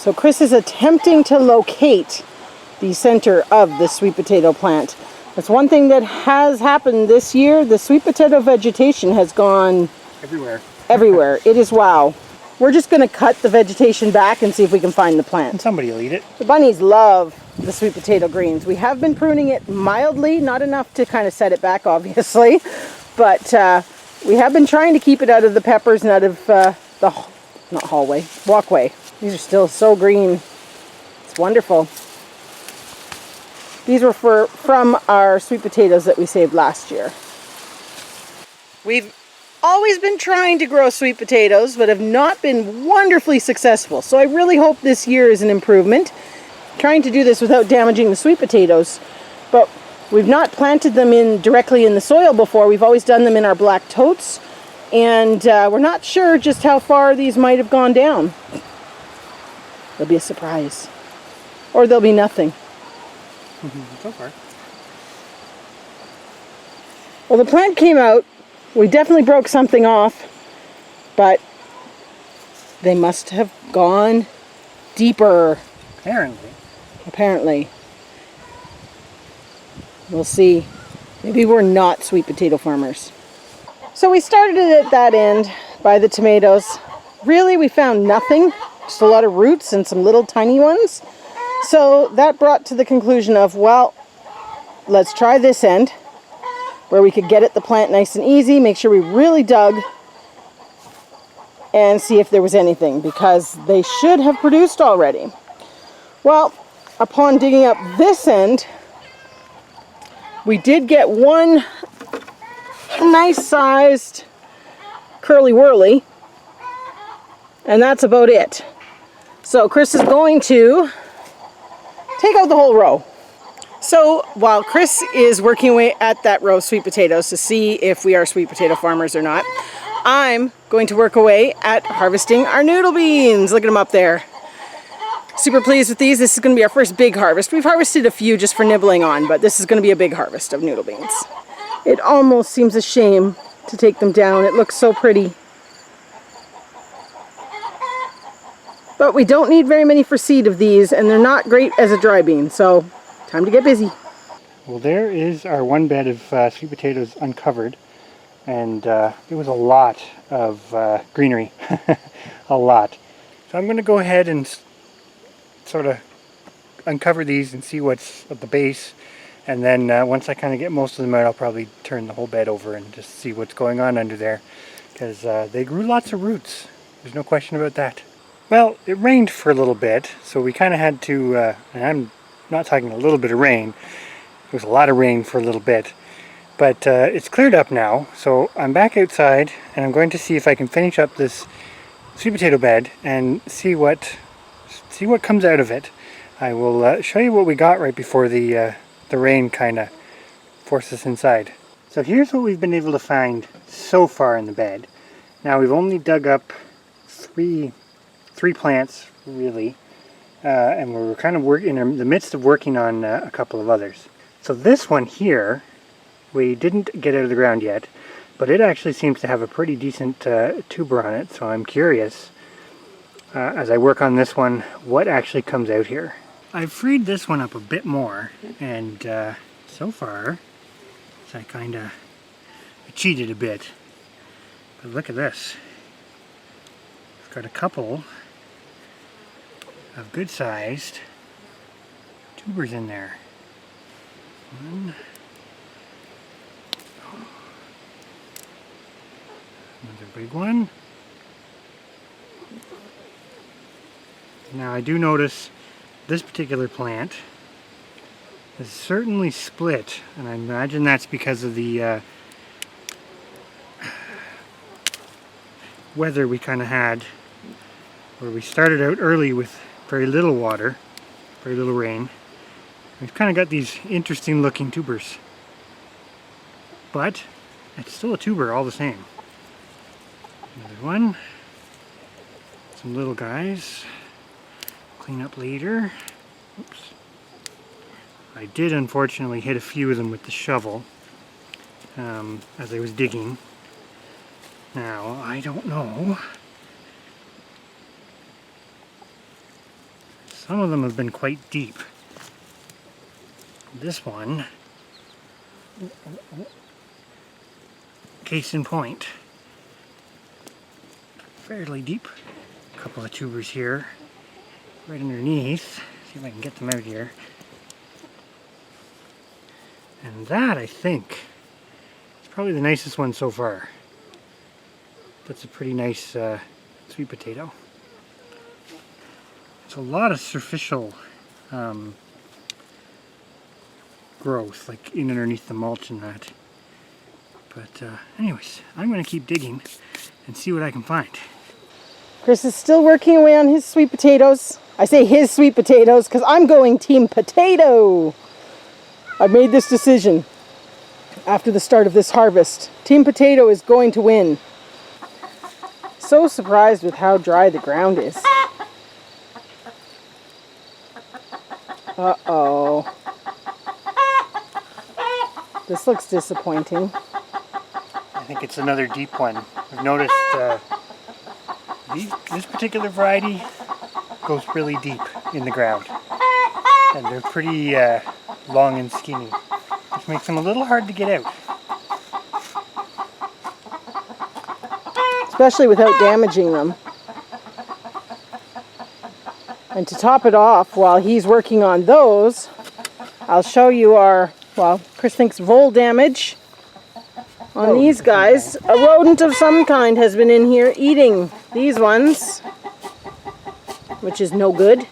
So Chris is attempting to locate the center of the sweet potato plant. That's one thing that has happened this year. The sweet potato vegetation has gone everywhere. Everywhere. It is wow. We're just going to cut the vegetation back and see if we can find the plant. And somebody will eat it. The bunnies love the sweet potato greens. We have been pruning it mildly, not enough to kind of set it back, obviously, but we have been trying to keep it out of the peppers and out of walkway. These are still so green. It's wonderful. These were from our sweet potatoes that we saved last year. We've always been trying to grow sweet potatoes, but have not been wonderfully successful. So I really hope this year is an improvement. Trying to do this without damaging the sweet potatoes, but we've not planted them directly in the soil before. We've always done them in our black totes, and we're not sure just how far these might have gone down. There'll be a surprise, or there'll be nothing. So far. Well, the plant came out. We definitely broke something off, but they must have gone deeper. Apparently. We'll see. Maybe we're not sweet potato farmers. So we started it at that end by the tomatoes. Really, we found nothing. Just a lot of roots and some little tiny ones. So that brought to the conclusion of, well, let's try this end, where we could get at the plant nice and easy, make sure we really dug, and see if there was anything, because they should have produced already. Well, upon digging up this end, we did get one nice sized curly whirly, and that's about it. So Chris is going to take out the whole row. So while Chris is working away at that row of sweet potatoes to see if we are sweet potato farmers or not, I'm going to work away at harvesting our noodle beans. Look at them up there. Super pleased with these. This is going to be our first big harvest. We've harvested a few just for nibbling on, but this is going to be a big harvest of noodle beans. It almost seems a shame to take them down. It looks so pretty. But we don't need very many for seed of these, and they're not great as a dry bean, so time to get busy. Well, there is our one bed of sweet potatoes uncovered, and there was a lot of greenery, a lot. So I'm going to go ahead and sort of uncover these and see what's at the base, and then once I kind of get most of them out, I'll probably turn the whole bed over and just see what's going on under there, because they grew lots of roots. There's no question about that. Well, it rained for a little bit, so we kind of had to, and I'm not talking a little bit of rain, it was a lot of rain for a little bit, but it's cleared up now, so I'm back outside and I'm going to see if I can finish up this sweet potato bed and see what comes out of it. I will show you what we got right before the rain kind of forced us inside. So here's what we've been able to find so far in the bed. Now we've only dug up three plants, really, and we're kind of in the midst of working on a couple of others. So this one here, we didn't get out of the ground yet, but it actually seems to have a pretty decent tuber on it, so I'm curious, as I work on this one, what actually comes out here. I've freed this one up a bit more, and so far, I kind of cheated a bit, but look at this. It's got a couple of good-sized tubers in there. One. Another big one. Now I do notice this particular plant is certainly split, and I imagine that's because of the weather we kind of had, where we started out early with very little water, very little rain. We've kind of got these interesting looking tubers, but it's still a tuber all the same. Another one, some little guys, clean up later. Oops. I did unfortunately hit a few of them with the shovel as I was digging. Now I don't know Some of them have been quite deep. This one, case in point, fairly deep. A couple of tubers here, right underneath. See if I can get them out here. And that, I think, is probably the nicest one so far. That's a pretty nice sweet potato. It's a lot of superficial growth, like in underneath the mulch and that. But anyways, I'm going to keep digging and see what I can find. Chris is still working away on his sweet potatoes. I say his sweet potatoes because I'm going Team Potato. I've made this decision after the start of this harvest. Team Potato is going to win. So surprised with how dry the ground is. Uh-oh. This looks disappointing. I think it's another deep one. I've noticed this particular variety goes really deep in the ground. And they're pretty long and skinny, which makes them a little hard to get out. Especially without damaging them. And to top it off, while he's working on those, I'll show you our, well, Chris thinks vole damage on these guys. A rodent of some kind has been in here eating these ones, which is no good.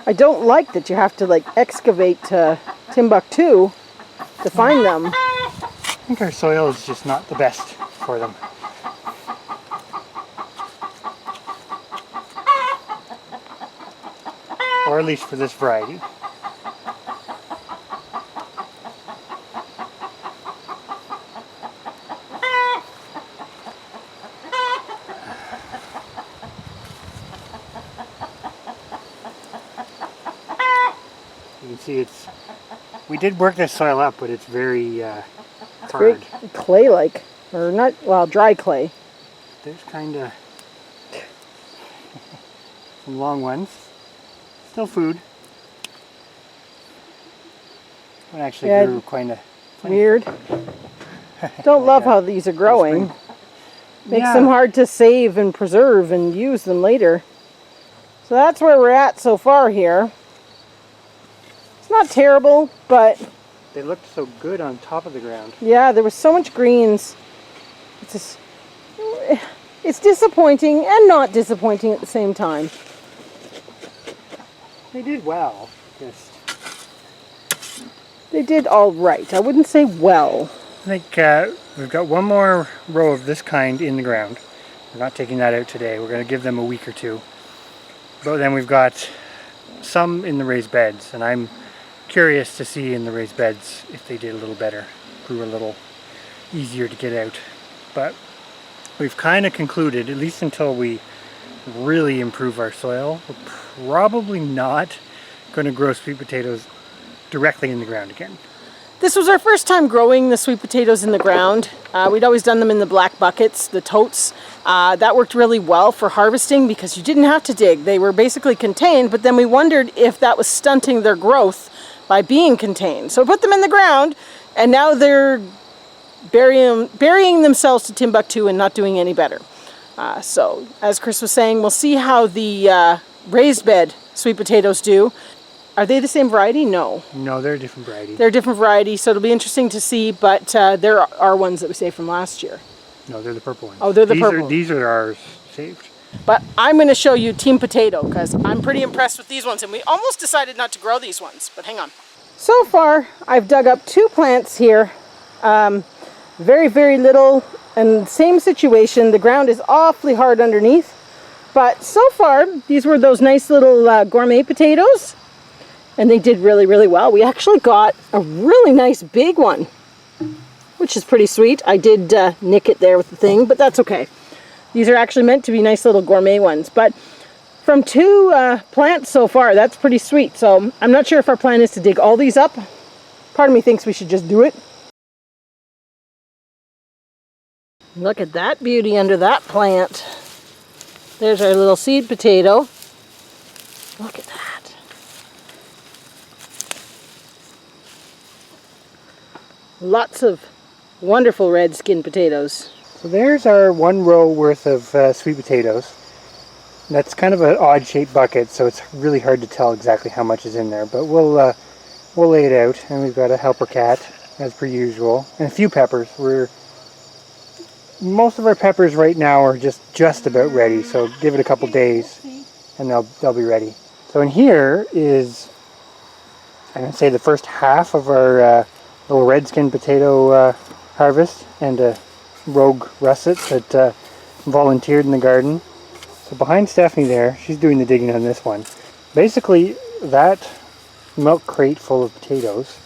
I don't like that you have to like excavate to Timbuktu to find them. I think our soil is just not the best for them. Or at least for this variety. You can see we did work this soil up, but it's very hard. Very clay-like, or not, well, dry clay. There's kind of some long ones. Still food. One actually grew kind of weird. Don't love how these are growing. Makes them hard to save and preserve and use them later. So that's where we're at so far here. It's not terrible, but they looked so good on top of the ground. Yeah, there was so much greens. It's disappointing and not disappointing at the same time. They did well. They did all right. I wouldn't say well. I think we've got one more row of this kind in the ground. We're not taking that out today. We're going to give them a week or two. But then we've got some in the raised beds, and I'm curious to see in the raised beds if they did a little better, grew a little easier to get out. But we've kind of concluded, at least until we really improve our soil, we're probably not going to grow sweet potatoes directly in the ground again. This was our first time growing the sweet potatoes in the ground. We'd always done them in the black buckets, the totes. That worked really well for harvesting because you didn't have to dig. They were basically contained, but then we wondered if that was stunting their growth by being contained. So we put them in the ground, and now they're burying themselves to Timbuktu and not doing any better. So, as Chris was saying, we'll see how the raised bed sweet potatoes do. Are they the same variety? No. No, they're a different variety. They're a different variety, so it'll be interesting to see, but there are ones that we saved from last year. No, they're the purple ones. Oh, they're the purple. These are ours saved. But I'm going to show you Team Potato, because I'm pretty impressed with these ones, and we almost decided not to grow these ones, but hang on. So far, I've dug up 2 plants here. Very, very little, and same situation. The ground is awfully hard underneath. But so far, these were those nice little gourmet potatoes. And they did really, really well. We actually got a really nice big one, which is pretty sweet. I did nick it there with the thing, but that's okay. These are actually meant to be nice little gourmet ones. But from 2 plants so far, that's pretty sweet. So I'm not sure if our plan is to dig all these up. Part of me thinks we should just do it. Look at that beauty under that plant. There's our little seed potato. Look at that. Lots of wonderful red skin potatoes. So there's our 1 row worth of sweet potatoes. That's kind of an odd shaped bucket, so it's really hard to tell exactly how much is in there, but we'll lay it out. And we've got a helper cat, as per usual, and a few peppers. Most of our peppers right now are just about ready, so give it a couple days and they'll be ready. So in here is, I'm going to say, the first half of our little red skin potato harvest, and a rogue russet that volunteered in the garden. So behind Stephanie there, she's doing the digging on this one. Basically, that milk crate full of potatoes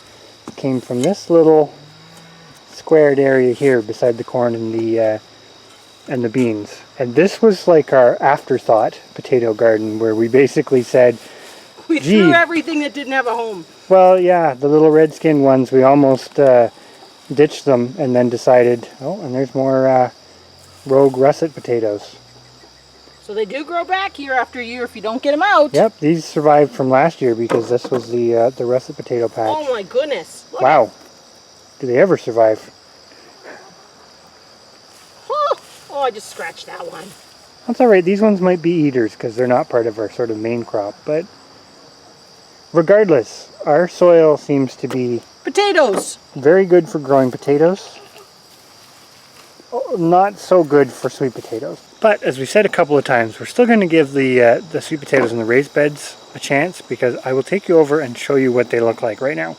came from this little squared area here beside the corn and the beans. And this was like our afterthought potato garden, where we basically said, we threw everything that didn't have a home. Well, yeah, the little red skin ones, we almost ditched them and then decided, oh, and there's more rogue russet potatoes. So they do grow back year after year if you don't get them out. Yep, these survived from last year because this was the russet potato patch. Oh my goodness. Look. Wow. Do they ever survive? Oh, I just scratched that one. That's alright, these ones might be eaters because they're not part of our sort of main crop, but regardless, our soil seems to be potatoes. Very good for growing potatoes. Not so good for sweet potatoes. But as we said a couple of times, we're still going to give the sweet potatoes in the raised beds a chance, because I will take you over and show you what they look like right now.